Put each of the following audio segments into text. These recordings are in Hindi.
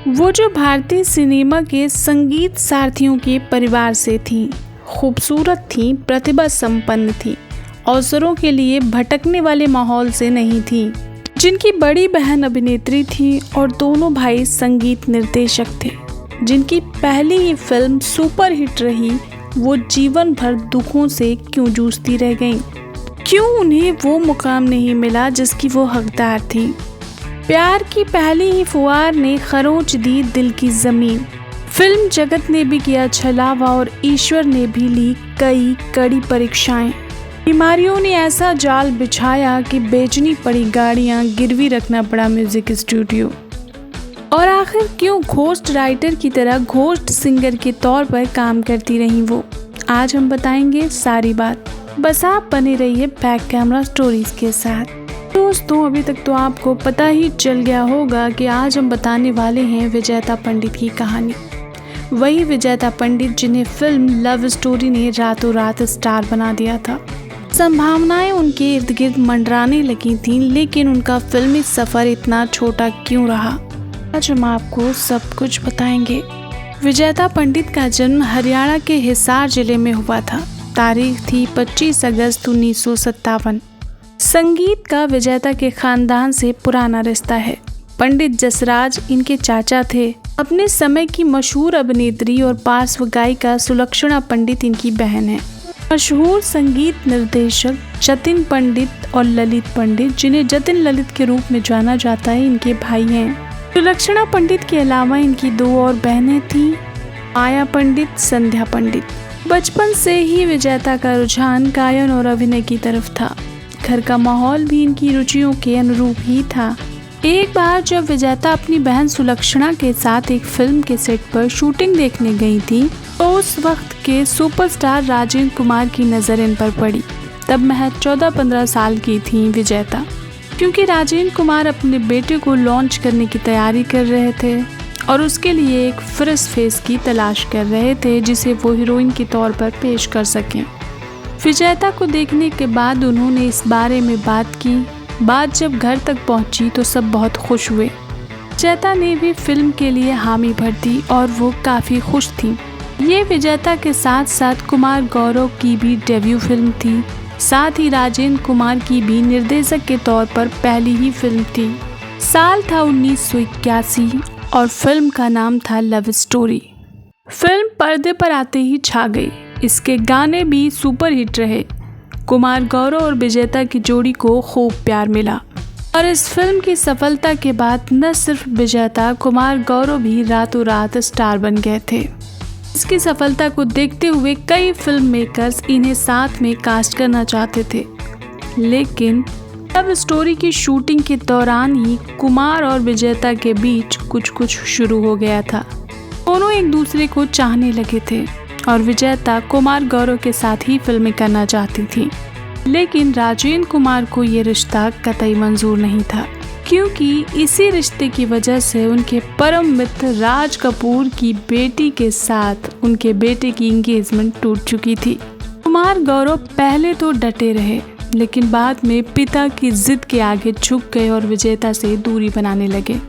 वो जो भारतीय सिनेमा के संगीत सारथियों के परिवार से थीं, खूबसूरत थीं, प्रतिभा संपन्न थीं, अवसरों के लिए भटकने वाले माहौल से नहीं थीं, जिनकी बड़ी बहन अभिनेत्री थी और दोनों भाई संगीत निर्देशक थे, जिनकी पहली ही फिल्म सुपर हिट रही, वो जीवन भर दुखों से क्यों जूझती रह गईं? क्यों उन्हें वो मुकाम नहीं मिला जिसकी वो हकदार थी? प्यार की पहली ही फुहार ने खरोंच दी दिल की जमीन। फिल्म जगत ने भी किया छलावा और ईश्वर ने भी ली कई कड़ी परीक्षाएं। बीमारियों ने ऐसा जाल बिछाया कि बेचनी पड़ी गाड़ियां, गिरवी रखना पड़ा म्यूजिक स्टूडियो। और आखिर क्यों घोस्ट राइटर की तरह घोस्ट सिंगर के तौर पर काम करती रहीं वो? आज हम बताएंगे सारी बात। बस आप बने रहिए बैक कैमरा स्टोरीज के साथ। दोस्तों, अभी तक तो आपको पता ही चल गया होगा कि आज हम बताने वाले हैं विजेता पंडित की कहानी। वही विजेता पंडित जिन्हें फिल्म लव स्टोरी ने रातों रात स्टार बना दिया था। संभावनाएं उनके इर्द गिर्द मंडराने लगी थीं, लेकिन उनका फिल्मी सफर इतना छोटा क्यों रहा? आज हम आपको सब कुछ बताएंगे। विजेता पंडित का जन्म हरियाणा के हिसार जिले में हुआ था। तारीख थी 25 अगस्त 1957। संगीत का विजेता के खानदान से पुराना रिश्ता है। पंडित जसराज इनके चाचा थे। अपने समय की मशहूर अभिनेत्री और पार्श्व गायिका सुलक्षणा पंडित इनकी बहन है। मशहूर संगीत निर्देशक जतिन पंडित और ललित पंडित, जिन्हें जतिन ललित के रूप में जाना जाता है, इनके भाई हैं। सुलक्षणा पंडित के अलावा इनकी दो और बहनें थीं, माया पंडित, संध्या पंडित। बचपन से ही विजेता का रुझान गायन और अभिनय की तरफ था। घर का माहौल भी इनकी रुचियों के अनुरूप ही था। एक बार जब विजेता अपनी बहन सुलक्षणा के साथ एक फिल्म के सेट पर शूटिंग देखने गई थी, तो उस वक्त के सुपरस्टार राजेंद्र कुमार की नज़र इन पर पड़ी। तब महज 14-15 साल की थी विजेता। क्योंकि राजेंद्र कुमार अपने बेटे को लॉन्च करने की तैयारी कर रहे थे और उसके लिए एक फ्रेश फेस की तलाश कर रहे थे जिसे वो हीरोइन के तौर पर पेश कर सकें। विजेता को देखने के बाद उन्होंने इस बारे में बात की। बात जब घर तक पहुंची तो सब बहुत खुश हुए। विजेता ने भी फिल्म के लिए हामी भर दी और वो काफ़ी खुश थी। ये विजेता के साथ साथ कुमार गौरव की भी डेब्यू फिल्म थी। साथ ही राजेंद्र कुमार की भी निर्देशक के तौर पर पहली ही फिल्म थी। साल था 1981 और फिल्म का नाम था लव स्टोरी। फिल्म पर्दे पर आते ही छा गई। इसके गाने भी सुपर हिट रहे। कुमार गौरव और विजेता की जोड़ी को खूब प्यार मिला और इस फिल्म की सफलता के बाद न सिर्फ विजेता, कुमार गौरव भी रातों रात स्टार बन गए थे। इसकी सफलता को देखते हुए कई फिल्म मेकर्स इन्हें साथ में कास्ट करना चाहते थे, लेकिन लव स्टोरी की शूटिंग के दौरान ही कुमार और विजेता के बीच कुछ शुरू हो गया था। दोनों एक दूसरे को चाहने लगे थे और विजेता कुमार गौरव के साथ ही फिल्में करना चाहती थी, लेकिन राजेंद्र कुमार को ये रिश्ता कतई मंजूर नहीं था, क्योंकि इसी रिश्ते की वजह से उनके परम मित्र राज कपूर की बेटी के साथ उनके बेटे की एंगेजमेंट टूट चुकी थी। कुमार गौरव पहले तो डटे रहे, लेकिन बाद में पिता की जिद के आगे झुक गए और विजेता से दूरी बनाने लगे।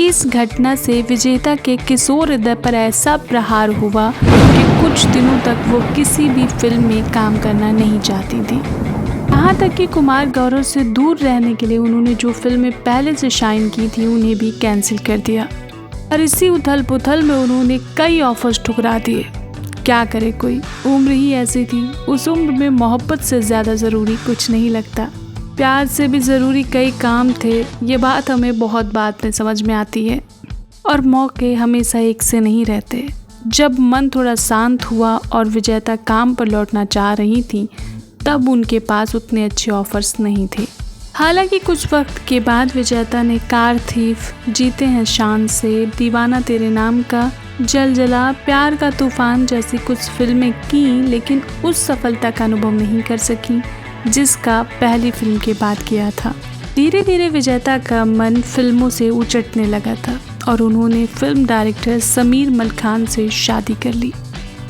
इस घटना से विजेता के किशोर हृदय पर ऐसा प्रहार हुआ कि कुछ दिनों तक वो किसी भी फिल्म में काम करना नहीं चाहती थी। यहाँ तक कि कुमार गौरव से दूर रहने के लिए उन्होंने जो फिल्में पहले से शाइन की थी उन्हें भी कैंसिल कर दिया और इसी उथल पुथल में उन्होंने कई ऑफर्स ठुकरा दिए। क्या करे कोई, उम्र ही ऐसी थी। उस उम्र में मोहब्बत से ज़्यादा ज़रूरी कुछ नहीं लगता। प्यार से भी ज़रूरी कई काम थे। ये बात हमें बहुत बाद में समझ में आती है और मौके हमेशा एक से नहीं रहते। जब मन थोड़ा शांत हुआ और विजेता काम पर लौटना चाह रही थी, तब उनके पास उतने अच्छे ऑफर्स नहीं थे। हालांकि कुछ वक्त के बाद विजेता ने कार थीफ, जीते हैं शान से, दीवाना तेरे नाम का, जल जला, प्यार का तूफान जैसी कुछ फिल्में की, लेकिन उस सफलता का अनुभव नहीं कर सकी जिसका पहली फिल्म के बाद किया था। धीरे धीरे विजेता का मन फिल्मों से उचटने लगा था और उन्होंने फिल्म डायरेक्टर समीर मलखान से शादी कर ली,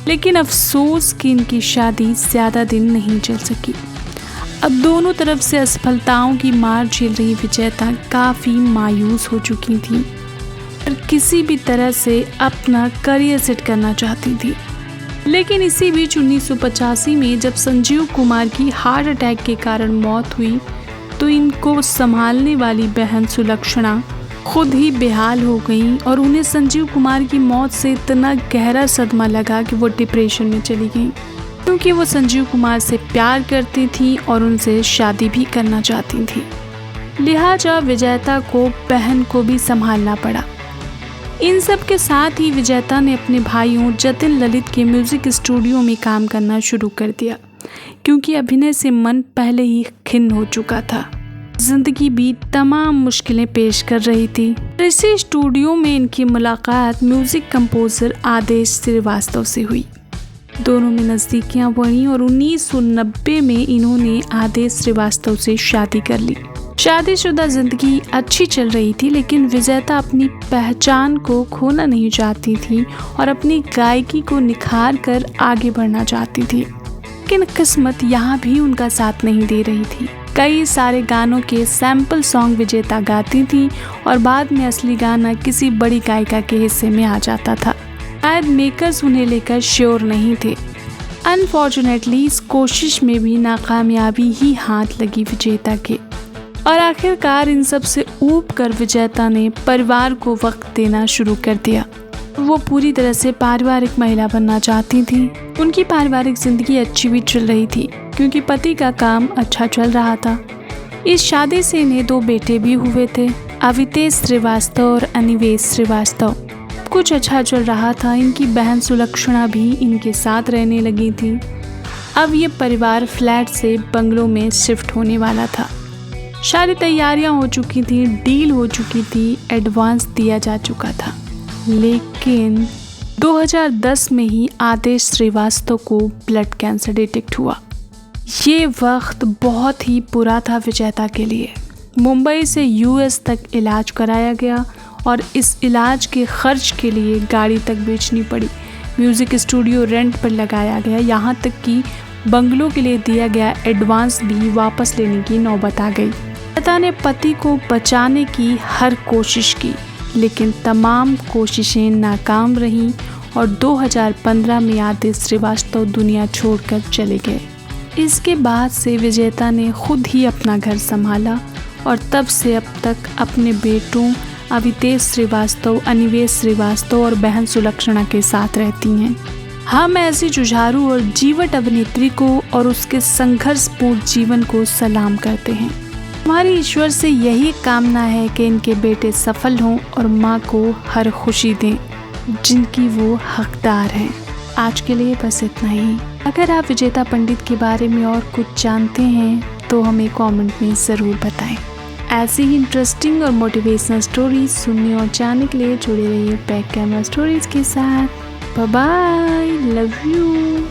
लेकिन अफसोस कि इनकी शादी ज़्यादा दिन नहीं चल सकी। अब दोनों तरफ से असफलताओं की मार झेल रही विजेता काफ़ी मायूस हो चुकी थी। और किसी भी तरह से अपना करियर सेट करना चाहती थी। लेकिन इसी बीच 1985 में जब संजीव कुमार की हार्ट अटैक के कारण मौत हुई तो इनको संभालने वाली बहन सुलक्षणा खुद ही बेहाल हो गई और उन्हें संजीव कुमार की मौत से इतना गहरा सदमा लगा कि वो डिप्रेशन में चली गई, क्योंकि वो संजीव कुमार से प्यार करती थी और उनसे शादी भी करना चाहती थी। लिहाजा विजेता को बहन को भी संभालना पड़ा। इन सब के साथ ही विजेता ने अपने भाइयों जतिन ललित के म्यूजिक स्टूडियो में काम करना शुरू कर दिया, क्योंकि अभिनय से मन पहले ही खिन्न हो चुका था। जिंदगी भी तमाम मुश्किलें पेश कर रही थी। इसी स्टूडियो में इनकी मुलाकात म्यूजिक कंपोजर आदेश श्रीवास्तव से हुई। दोनों में नज़दीकियां बढ़ीं और 1990 में इन्होंने आदेश श्रीवास्तव से शादी कर ली। शादीशुदा जिंदगी अच्छी चल रही थी, लेकिन विजेता अपनी पहचान को खोना नहीं चाहती थी और अपनी गायकी को निखार कर आगे बढ़ना चाहती थी। लेकिन किस्मत यहाँ भी उनका साथ नहीं दे रही थी। कई सारे गानों के सैंपल सॉन्ग विजेता गाती थी और बाद में असली गाना किसी बड़ी गायिका के हिस्से में आ जाता था। शायद मेकर्स उन्हें लेकर श्योर नहीं थे। अनफॉर्चुनेटली इस कोशिश में भी नाकामयाबी ही हाथ लगी विजेता के और आखिरकार इन सब से ऊब कर विजेता ने परिवार को वक्त देना शुरू कर दिया। वो पूरी तरह से पारिवारिक महिला बनना चाहती थी। उनकी पारिवारिक जिंदगी अच्छी भी चल रही थी, क्योंकि पति का काम अच्छा चल रहा था। इस शादी से इन्हें 2 बेटे भी हुए थे, अवितेश श्रीवास्तव और अनिवेश श्रीवास्तव। कुछ अच्छा चल रहा था। इनकी बहन सुलक्षणा भी इनके साथ रहने लगी थी। अब ये परिवार फ्लैट से बंगलों में शिफ्ट होने वाला था। सारी तैयारियां हो चुकी थी, डील हो चुकी थी, एडवांस दिया जा चुका था। लेकिन 2010 में ही आदेश श्रीवास्तव को ब्लड कैंसर डिटेक्ट हुआ। ये वक्त बहुत ही बुरा था विजेता के लिए। मुंबई से यूएस तक इलाज कराया गया और इस इलाज के खर्च के लिए गाड़ी तक बेचनी पड़ी। म्यूजिक स्टूडियो रेंट पर लगाया गया, यहाँ तक कि बंगलों के लिए दिया गया एडवांस भी वापस लेने की नौबत आ गई। विजेता ने पति को बचाने की हर कोशिश की, लेकिन तमाम कोशिशें नाकाम रहीं और 2015 में आदेश श्रीवास्तव दुनिया छोड़कर चले गए। इसके बाद से विजेता ने खुद ही अपना घर संभाला और तब से अब तक अपने बेटों अवितेश श्रीवास्तव, अनिवेश श्रीवास्तव और बहन सुलक्षणा के साथ रहती हैं। हम ऐसी जुझारू और जीवट अभिनेत्री को और उसके संघर्षपूर्ण जीवन को सलाम करते हैं। हमारी ईश्वर से यही कामना है कि इनके बेटे सफल हों और माँ को हर खुशी दें जिनकी वो हकदार हैं। आज के लिए बस इतना ही। अगर आप विजेता पंडित के बारे में और कुछ जानते हैं तो हमें कमेंट में ज़रूर बताएं। ऐसी ही इंटरेस्टिंग और मोटिवेशनल स्टोरीज सुनने और जानने के लिए जुड़े रहिए बैक कैमरा स्टोरीज के साथ। Bye bye, love you.